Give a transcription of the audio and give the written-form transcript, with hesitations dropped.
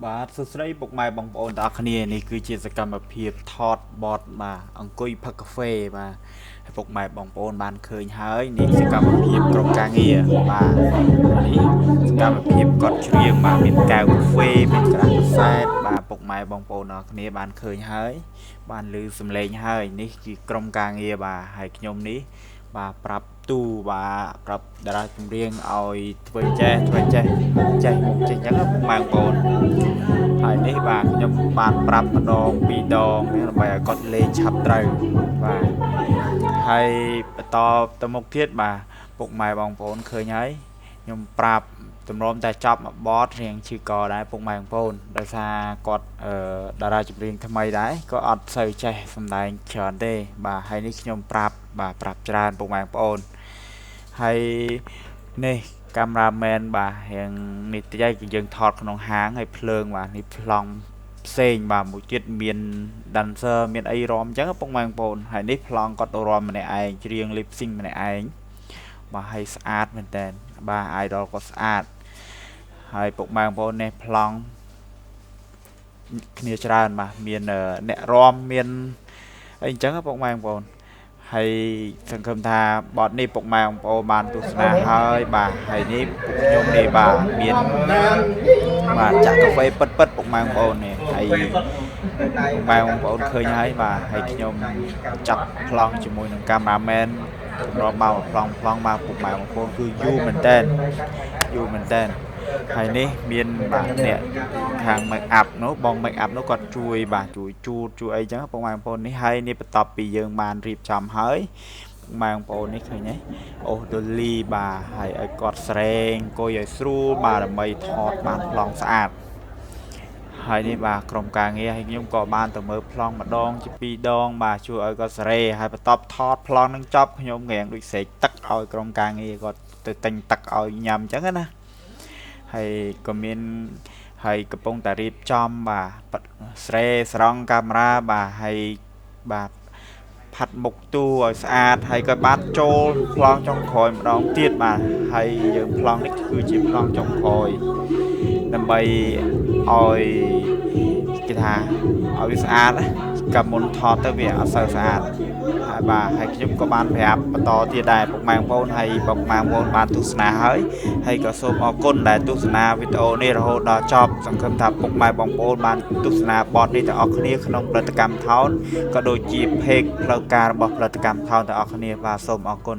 បាទសួស្តីពុកម៉ែបងប្អូនទាំងអស់គ្នានេះគឺជាសកម្មភាពថតបតបាទអង្គុយផឹកកាហ្វេបាទហើយពុកម៉ែបងប្អូនបានឃើញហើយនេះសកម្មភាពក្រុមការងារបាទនេះសកម្មភាពគាត់ច្រៀងបាទមានកែវកាហ្វេមានក្រាស់កាសែតបាទពុកម៉ែបងប្អូនទាំងអស់គ្នាបានឃើញហើយបានឮសំឡេងហើយនេះគឺក្រុមការងារបាទហើយខ្ញុំនេះបាទប្រាប់ទូបាទប្រាប់តារាចម្រៀងឲ្យធ្វើចេះមកចេះអញ្ចឹងពុកម៉ែបងប្អូនហើយនេះបាទខ្ញុំបានប្រាប់ម្ដងពីរដងដើម្បីឲ្យគាត់លេងឆាប់ត្រូវបាទហើយបន្តទៅមុខទៀតបាទពុកម៉ែបងប្អូនឃើញហើយខ្ញុំប្រាប់តម្រុំតែចប់មួយបទរៀងឈឺកដែរពុកម៉ែបងប្អូនដោយសារគាត់តារាចម្រៀងថ្មីដែរក៏អត់សូវចេះសម្ដែងច្រើនទេបាទហើយនេះខ្ញុំប្រាប់បាទប្រាប់ច្រើនពុកម៉ែបងប្អូនហើយនេះកាមេរ៉ាមែនបាទរៀងនេះតិចឯងយើងថតក្នុងហាងហើយភ្លើងបាទនេះប្លង់ផ្សេងបាទមួយទៀតមាន dancer មានអីរំអញ្ចឹងពុកម៉ែបងប្អូនហើយនេះប្លង់គាត់រំម្នាក់ឯងច្រៀង lip sync ម្នាក់ឯងបាទហើយស្អាតមែនតើបាទ idol គាត់ស្អាតហើយពុកម៉ែបងប្អូននេះប្លង់គ្នាច្រើនបាទមានអ្នករំមានអីអញ្ចឹងពុកម៉ែបងប្អូនហើយសង្ឃឹមថាបទនេះពុកម៉ែបងប្អូនបានទស្សនាហើយបាទហើយនេះពុកខ្ញុំនេះបាទមានបាទចាក់កាហ្វេពិតពុកម៉ែបងប្អូននេះហើយពុកម៉ែបងប្អូនឃើញហើយបាទហើយខ្ញុំចាប់ប្លង់ជាមួយនឹងកាមេរ៉ាមែនរកមកប្លង់មកពុកម៉ែបងប្អូនគឺយូរមែនតើហើយនេះមានបាទអ្នកខាង make up នោះបង make up នោះគាត់ជួយបាទជួយជូតជួយអីចឹងពុកម៉ែបងប្អូននេះហើយនេះបន្ទាប់ពីយើងបានរៀបចំហើយពុកម៉ែបងប្អូននេះឃើញទេអូដូលីបាទហើយឲ្យគាត់ស្រែងអង្គុយឲ្យស្រួលបាទដើម្បីថតបានប្លង់ស្អាតហើយនេះបាទក្រុមការងារហើយខ្ញុំក៏បានទៅមើលប្លង់ម្ដងជាពីរដងបាទជួយឲ្យគាត់សេរីហើយបន្ទាប់ថតប្លង់នឹងចប់ខ្ញុំរៀងដូចស្រែកទឹកឲ្យក្រុមការងារគាត់ទៅទិញទឹកឲ្យញ៉ាំចឹងណាហើយក៏មានហើយកំពុងតែរៀបចំបាទស្រែស្រង់កាមេរ៉ាបាទហើយបាទផាត់មុខទូឲ្យស្អាតហើយក៏បានចូលប្លង់ចុងក្រោយម្ដងទៀតបាទហើយយើងប្លង់នេះគឺជាប្លង់ចុងក្រោយដើម្បីឲ្យគេថាឲ្យវាស្អាតកាលមុនថតទៅវាអត់សូវស្អាតហើយបាទហើយខ្ញុំក៏បានប្រាប់បន្តទៀតដែរពុកម៉ែបងប្អូនហើយពុកម៉ែបងប្អូនបានទស្សនាហើយក៏សូមអរគុណដែលទស្សនាវីដេអូនេះរហូតដល់ចប់សង្ឃឹមថាពុកម៉ែបងប្អូនបានទស្សនាបទនេះទាំងអស់គ្នាក្នុងផលិតកម្មថោនក៏ដូចជាเพจផ្លូវការរបស់ផលិតកម្មថោនទាំងអស់គ្នាបាទសូមអរគុណ